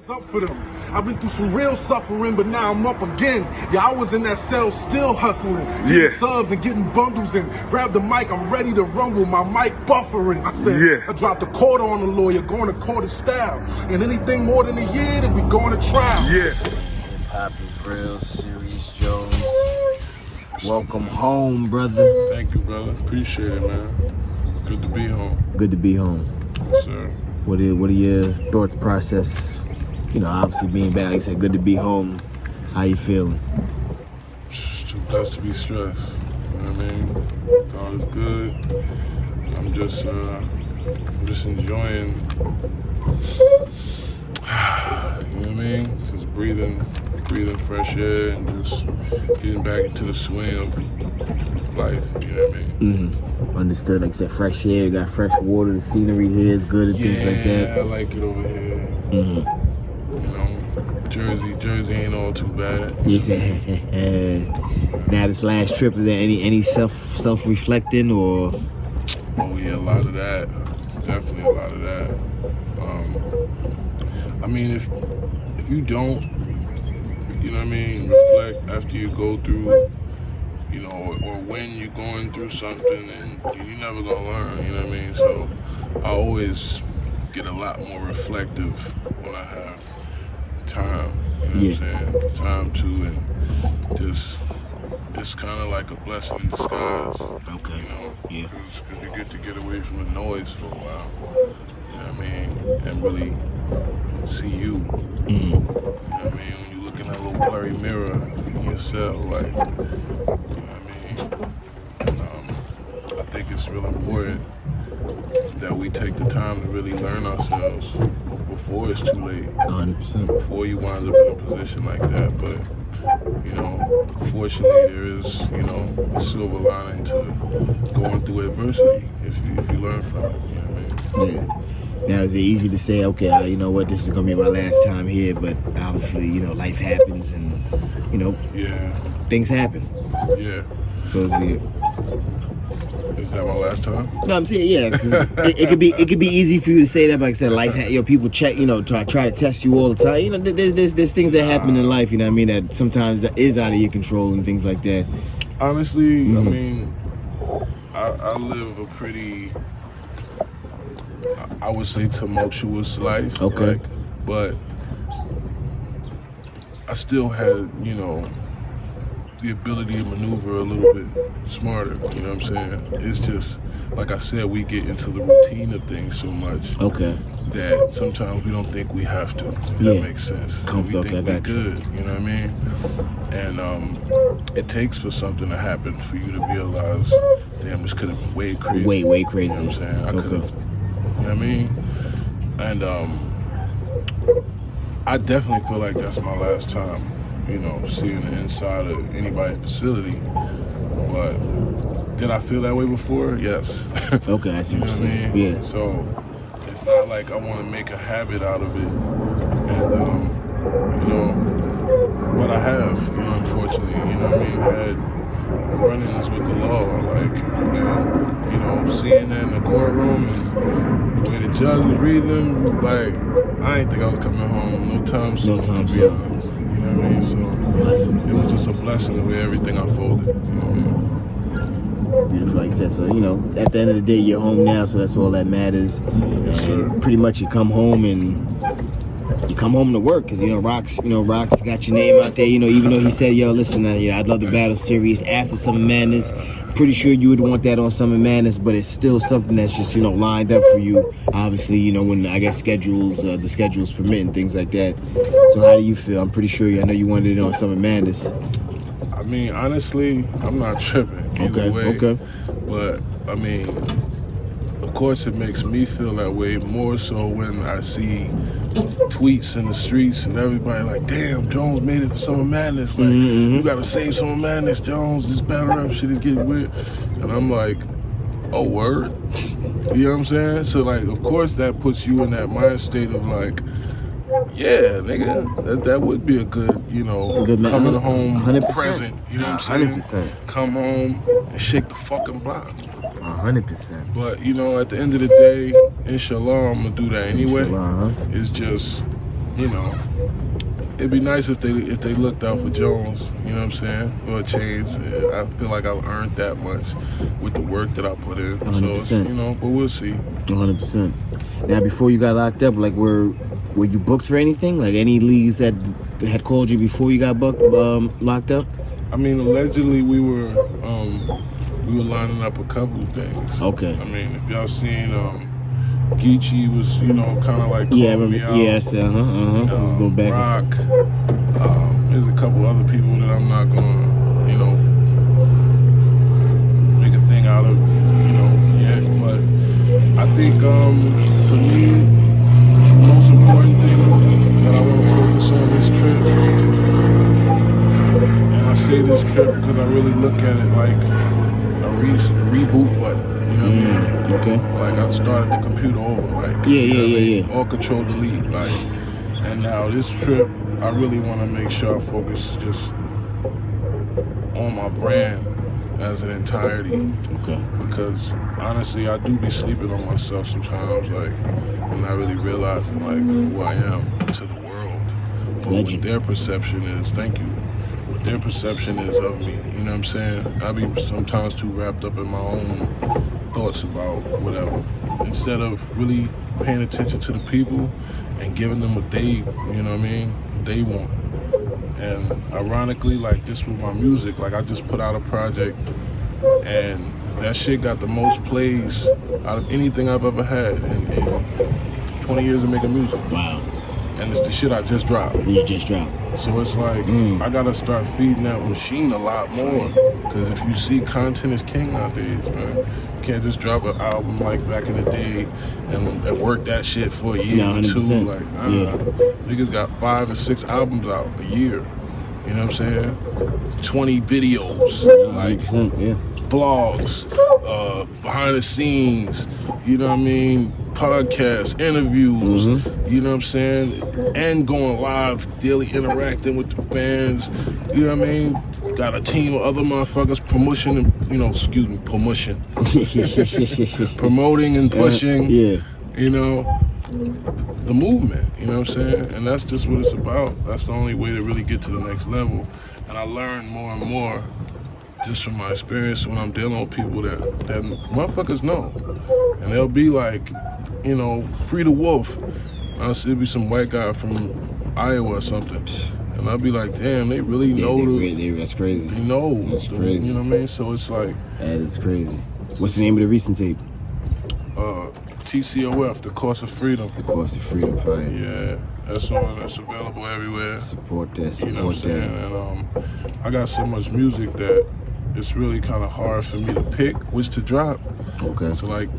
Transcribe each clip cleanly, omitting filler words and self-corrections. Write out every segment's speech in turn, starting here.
Up for them. I've been through some real suffering, but now I'm up again. Yeah, I was in that cell still hustling, getting subs and getting bundles and grab the mic. I'm ready to rumble, my mic buffering. I said, I dropped a quarter on the lawyer, going to court of style. And anything more than a year, then we going to trial. Hip hop is real, Serius Jones. Welcome home, brother. Thank you, brother. Appreciate it, man. Good to be home. Good to be home. Yes, sir. What are your thoughts process? You know, obviously being back, like I said, good to be home. How you feeling? Too blessed to be stressed. You know what I mean? God is good. I'm just enjoying. You know what I mean? Just breathing fresh air and just getting back into the swing of life. You know what I mean? Mm-hmm. Understood. Like I said, fresh air, got fresh water. The scenery here is good and things like that. Yeah, I like it over here. Mm-hmm. You know, Jersey ain't all too bad. Yes. Now this last trip, is there any self-reflecting or? Oh yeah, a lot of that. Definitely a lot of that. I mean, if you don't, you know what I mean, reflect after you go through, you know, or when you're going through something, and you're never gonna learn. You know what I mean? So I always get a lot more reflective when I have time, you know what I'm saying? Time to, and just kind of like a blessing in disguise. Okay. You know? Yeah. Because you get to get away from the noise for a while, you know what I mean? And really see you. Mm-hmm. You know what I mean? When you look in that little blurry mirror in your cell, like, you know what I mean? I think it's real important that we take the time to really learn ourselves before it's too late. 100%. Before you wind up in a position like that. But, you know, fortunately there is, you know, a silver lining to going through adversity if you learn from it. You know what I mean? Yeah. Now, is it easy to say, okay, you know what, this is going to be my last time here, but obviously, you know, life happens and, you know, things happen. Yeah. So is that my last time? No, I'm saying, yeah. It could be easy for you to say that, but like I said, life, people check, you know, try to test you all the time. You know, there's things that happen in life, you know what I mean, that sometimes that is out of your control and things like that. Honestly, I mean, I live a pretty, I would say, tumultuous life. Okay. But I still had, you know, the ability to maneuver a little bit smarter, you know what I'm saying? It's just, like I said, we get into the routine of things so much that sometimes we don't think we have to, if that makes sense. Comfortable, we think we're good, you know what I mean? And it takes for something to happen for you to realize, damn, this could have been way crazy. Way crazy. You know what I'm saying? I could have, you know what I mean? And I definitely feel like that's my last time, you know, seeing the inside of anybody's facility. But did I feel that way before? Yes. Okay, I see what you're saying. I mean? Yeah. So it's not like I want to make a habit out of it. And, you know, but I have, you know, unfortunately, you know what I mean, had run-ins with the law, like, and, you know, seeing that in the courtroom and the way the judge was reading them, like, I ain't think I was coming home no time soon, to be honest. You know what I mean? So it was just a blessing the way everything unfolded. You know what I mean? Beautiful, like I said. So, you know, at the end of the day, you're home now, so that's all that matters. Yes, sir. Pretty much you come home and you come home to work, because, you know, Rock's got your name out there, you know, even though he said, yo, listen, I'd love to battle Serius after Summer Madness. Pretty sure you would want that on Summer Madness, but it's still something that's just, you know, lined up for you. Obviously, you know, when I guess the schedules permit and things like that. So how do you feel? I'm pretty sure I know you wanted it on Summer Madness. I mean, honestly, I'm not tripping either way. Okay. But, I mean, of course it makes me feel that way more so when I see tweets in the streets and everybody like, damn, Jones made it for Summer Madness. Like, you gotta save Summer Madness, Jones. This battle rap shit is getting weird. And I'm like, oh, word? You know what I'm saying? So, like, of course that puts you in that mind state of like, yeah, nigga, that would be a good, you know, coming home 100%. present. You know what I'm saying? 100%. Come home and shake the fucking block. 100%. But, you know, at the end of the day, inshallah, I'm gonna do that anyway. Inshallah, It's just, you know, it'd be nice if they looked out for Jones, you know what I'm saying, or Chains. I feel like I've earned that much with the work that I put in. 100%. So, it's, you know, but we'll see. 100%. Now, before you got locked up, like, were you booked for anything? Like, any leagues that had called you before you got locked up? I mean, allegedly we were lining up a couple of things. Okay. I mean, if y'all seen, Geechee was, you know, kind of like calling me out. Yes, Let's go back. Rock. There's a couple other people that I'm not gonna, you know, make a thing out of, you know, yet. But I think for me, the most important thing that I want to focus on this trip, and I say this trip because I really look at it like a reboot button. You know what I mean? Okay. Like I started the computer over, like yeah. all control delete, like. And now this trip, I really want to make sure I focus just on my brand as an entirety. Okay. Because honestly, I do be sleeping on myself sometimes, like, and not really realizing like who I am to the world, or what their perception is. Thank you. What their perception is of me. You know what I'm saying? I be sometimes too wrapped up in my own thoughts about whatever, instead of really paying attention to the people and giving them what they, you know what I mean, they want. And ironically, like this with my music, like I just put out a project and that shit got the most plays out of anything I've ever had in 20 years of making music. Wow. And it's the shit I just dropped. You just dropped. So it's like, I gotta start feeding that machine a lot more. Because if you see, content is king nowadays, man. You can't just drop an album like back in the day and work that shit for a year or two. Like, niggas got 5 or 6 albums out a year. You know what I'm saying? 20 videos, like vlogs, behind the scenes, you know what I mean? Podcasts, interviews, you know what I'm saying? And going live, daily interacting with the fans, you know what I mean? Got a team of other motherfuckers promoting and, promoting and pushing, you know, the movement, you know what I'm saying? And that's just what it's about. That's the only way to really get to the next level. And I learn more and more just from my experience when I'm dealing with people that motherfuckers know. And they'll be like, you know, Free the Wolf. It'll be some white guy from Iowa or something. And I'll be like, damn, they really know. That's crazy. They know. That's crazy. You know what I mean? So it's like. That is crazy. What's the name of the recent tape? TCOF, The Cost of Freedom. The Cost of Freedom, fine. Yeah, that's available everywhere. Support that, you know what I'm saying? And I got so much music that it's really kind of hard for me to pick which to drop. Okay. So like,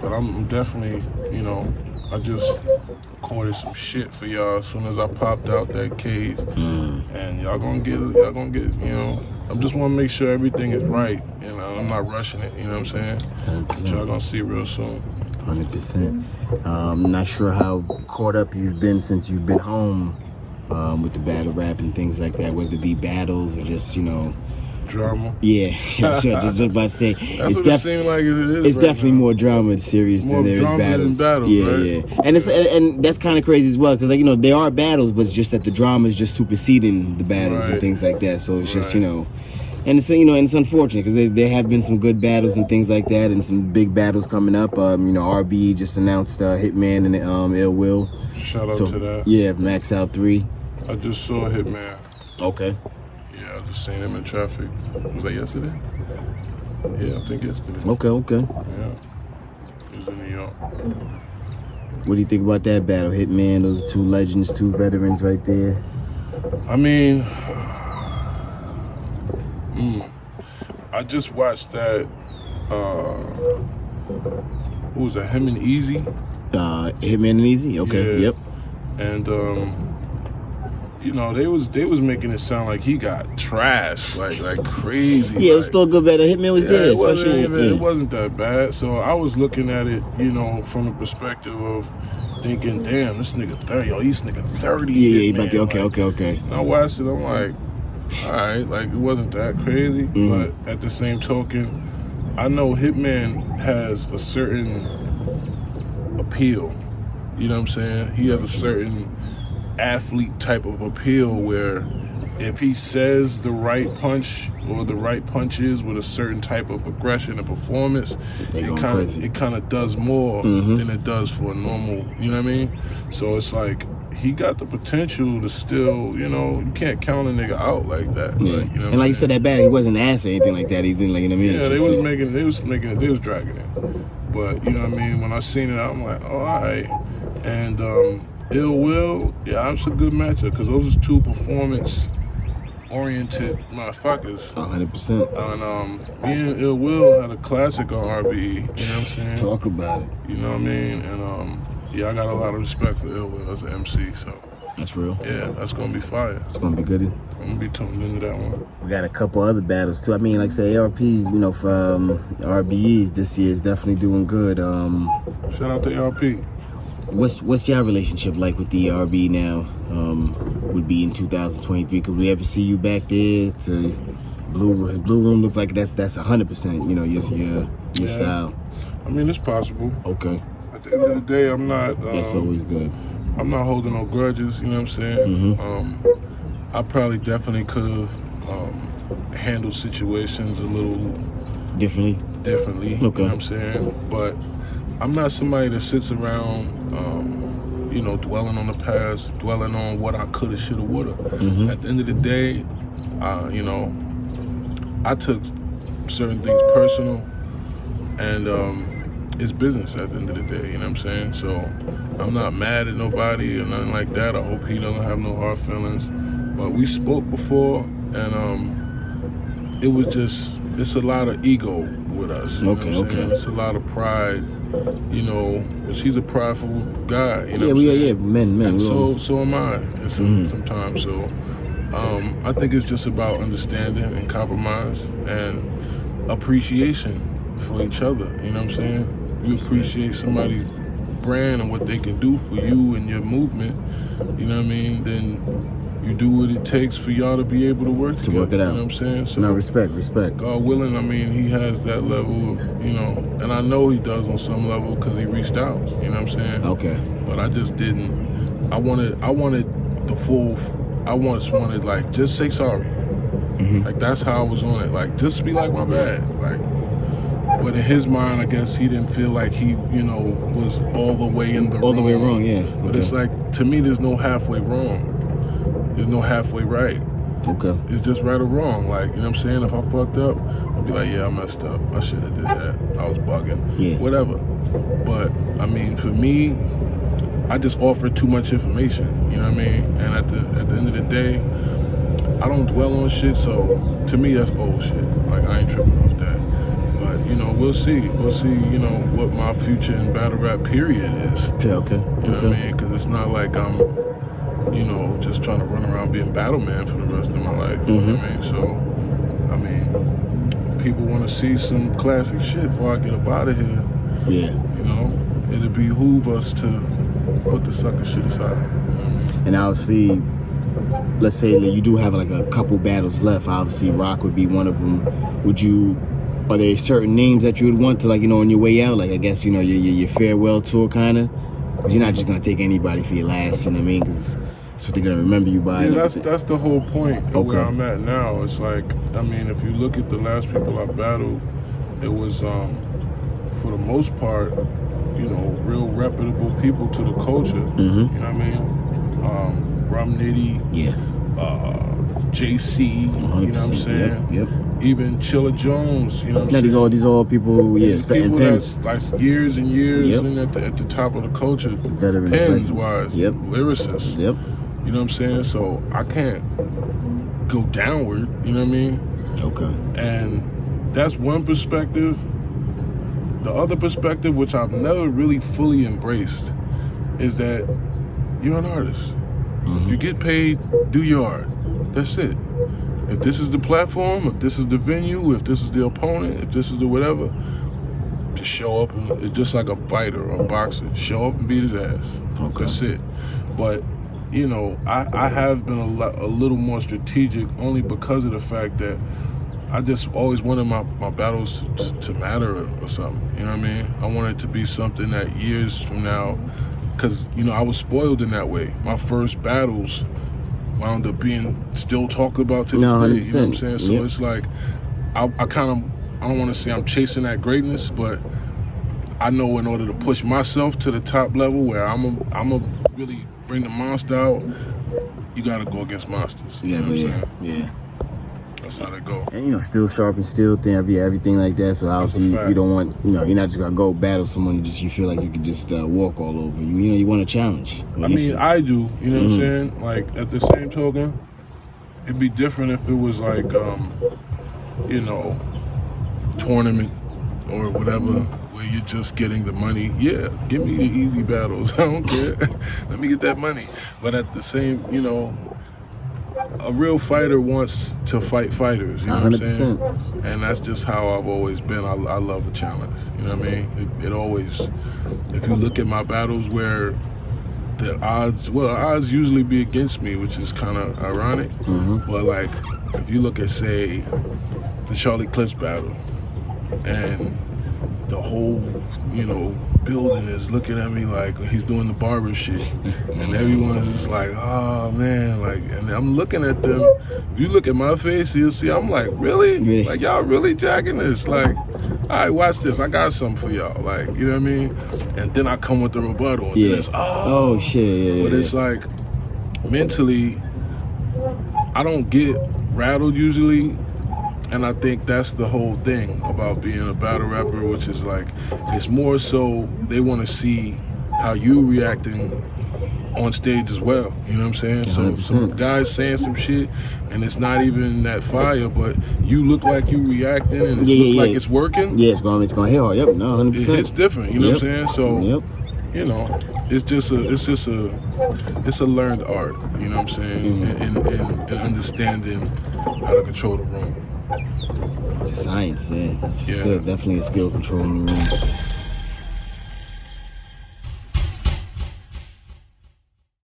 but I'm definitely, you know, I just recorded some shit for y'all as soon as I popped out that cage. And y'all gonna get, you know, I just want to make sure everything is right, and I'm not rushing it, you know what I'm saying? 100%. Y'all gonna see real soon. 100%. I'm not sure how caught up you've been since you've been home with the battle rap and things like that, whether it be battles or just, you know, drama. Yeah, just about to say. That's what it seems like it is. It's right definitely now. more drama and serious than there is battles. Right? And and that's kind of crazy as well, because like, you know, there are battles, but it's just that the drama is just superseding the battles and things like that. So it's just, you know. And it's, you know, and it's unfortunate because there have been some good battles and things like that, and some big battles coming up. You know, RB just announced Hitman and Ill Will. Shout out to that. Yeah, Max Out 3. I just saw Hitman. Okay. Yeah, I just seen him in traffic. Was that yesterday? Yeah, I think yesterday. Okay. Yeah. He was in New York. What do you think about that battle? Hitman, those are 2 legends, 2 veterans right there. I mean, I just watched that, who was that, him and Easy? Hitman and Easy? Okay, yeah. Yep. And, you know, they was making it sound like he got trashed, like crazy. Yeah, it was still a good battle. Hitman was there. It wasn't that bad. So I was looking at it, you know, from the perspective of thinking, damn, this nigga 30, he's nigga 30. Yeah, okay. And I watched it, I'm like, all right, like it wasn't that crazy, but at the same token, I know Hitman has a certain appeal. You know what I'm saying? He has a certain athlete type of appeal where if he says the right punch or the right punches with a certain type of aggression and performance, it kind of does more than it does for a normal, you know what I mean? So it's like he got the potential to still, you know, you can't count a nigga out like that. Yeah. Like, you know and like you said, that bad, he wasn't ass or anything like that. He didn't, like, you know what I mean? Yeah, they was dragging it. But, you know what I mean? When I seen it, I'm like, oh, all right. And Ill Will, yeah, that's a good matchup because those are two performance-oriented motherfuckers. 100%. And me and Ill Will had a classic on RBE, you know what I'm saying? Talk about it. You know what I mean? And yeah, I got a lot of respect for Ill Will as an MC, so. That's real. Yeah, that's gonna be fire. It's gonna be good. I'm gonna be tuned into that one. We got a couple other battles too. I mean, like say ARPs, you know, for RBEs this year is definitely doing good. Shout out to ARP. What's your relationship like with the RB now? Would be in 2023. Could we ever see you back there? To Blue Room looks like that's 100%. You know, your style. I mean, it's possible. Okay. At the end of the day, I'm not. That's always good. I'm not holding no grudges. You know what I'm saying? I probably definitely could have handled situations a little differently. Okay. You know what I'm saying? But I'm not somebody that sits around, you know, dwelling on the past, dwelling on what I coulda, shoulda, woulda. At the end of the day, you know, I took certain things personal, and it's business at the end of the day, you know what I'm saying? So I'm not mad at nobody or nothing like that. I hope he doesn't have no hard feelings. But we spoke before, and it was just, it's a lot of ego with us. You know what I'm saying? It's a lot of pride, you know. She's a prideful guy, you know what I'm saying? Men. And so am I, and sometimes. So I think it's just about understanding and compromise and appreciation for each other, you know what I'm saying? You appreciate somebody's brand and what they can do for you and your movement, you know what I mean? Then you do what it takes for y'all to be able to work together. Work it out. You know what I'm saying? So no, respect. God willing, I mean, he has that level of, you know, and I know he does on some level because he reached out, you know what I'm saying? Okay. But I just didn't. I wanted the full, I once wanted, like, just say sorry. Like, that's how I was on it. Like, just be like, my bad. Like, but in his mind, I guess he didn't feel like he, you know, was all the way in the wrong. All the way wrong, yeah. But it's like, to me, there's no halfway wrong. There's no halfway right. Okay. It's just right or wrong. Like, you know what I'm saying? If I fucked up, I'd be like, yeah, I messed up. I shouldn't have did that. I was bugging. Yeah. Whatever. But, I mean, for me, I just offered too much information. You know what I mean? And at the end of the day, I don't dwell on shit, so to me, that's old shit. Like, I ain't tripping off that. But, you know, we'll see. We'll see, you know, what my future in battle rap period is. Yeah, okay. You know what I mean? Because it's not like I'm, you know, just trying to run around being battle man for the rest of my life. You know what I mean? So, I mean, if people want to see some classic shit before I get up out of here, yeah, you know, it'll behoove us to put the sucker shit aside. And obviously, let's say that you do have like a couple battles left. Obviously, Rock would be one of them. Are there certain names that you would want to, like, you know, on your way out? Like, I guess, you know, your farewell tour kind of? Because you're not just going to take anybody for your last, you know what I mean? Because that's what they're going to remember you by. Yeah, that's the whole point of where I'm at now. It's like, I mean, if you look at the last people I battled, it was, for the most part, you know, real reputable people to the culture. You know what I mean? Rum Nitty, JC, you know what I'm saying? Yep. Even Chilla Jones, you know what I'm saying? These all people, spitting pens. Like years and years and at the top of the culture, pens-wise, lyricists. Yep. You know what I'm saying? So I can't go downward, you know what I mean? Okay. And that's one perspective. The other perspective, which I've never really fully embraced, is that you're an artist. If you get paid, do your art. That's it. If this is the platform, if this is the venue, if this is the opponent, if this is the whatever, just show up. And it's just like a fighter or a boxer. Show up and beat his ass. Okay. That's it. But, you know, I have been a little more strategic only because of the fact that I just always wanted my battles to matter or something. You know what I mean? I want it to be something that years from now because you know I was spoiled in that way. My first battles wound up being still talked about to this day. You know what I'm saying? So it's like I kind of, I don't want to say I'm chasing that greatness, but I know in order to push myself to the top level where I'm a really bring the monster out, you got to go against monsters. You know what I'm saying? Yeah. That's how they go. And, you know, still sharp and still thin, everything like that. So obviously you don't want, you know, you're not just going to go battle someone you feel like you could just walk all over. You know, you want a challenge. I mean, I do. You know what I'm saying? Like, at the same token, it'd be different if it was like, you know, tournament or whatever, where you're just getting the money. Yeah, give me the easy battles. I don't care. Let me get that money. But at the same, you know, a real fighter wants to fight fighters, you know 100%. What I'm saying? And that's just how I've always been. I love a challenge, you know what I mean? It always, if you look at my battles where the odds usually be against me, which is kind of ironic, but like, if you look at, say, the Charlie Clips battle, and the whole, you know, building is looking at me like he's doing the barber shit, and everyone's just like, oh man, like, and I'm looking at them. If you look at my face, you'll see I'm like, really? Like, y'all really jacking this? Like, all right, watch this, I got something for y'all, like, you know what I mean? And then I come with the rebuttal, and then it's, oh shit, but it's like, mentally, I don't get rattled usually. And I think that's the whole thing about being a battle rapper, which is like, it's more so they want to see how you reacting on stage as well. You know what I'm saying? 100%. So if some guy's saying some shit and it's not even that fire, but you look like you reacting and it looks like it's working. Yeah, it's going to hit hard. Yep, no, 100%. It's different. You know what I'm saying? So, you know, it's a learned art. You know what I'm saying? And understanding how to control the room. It's a science, yeah. It's definitely a skill controlling the room.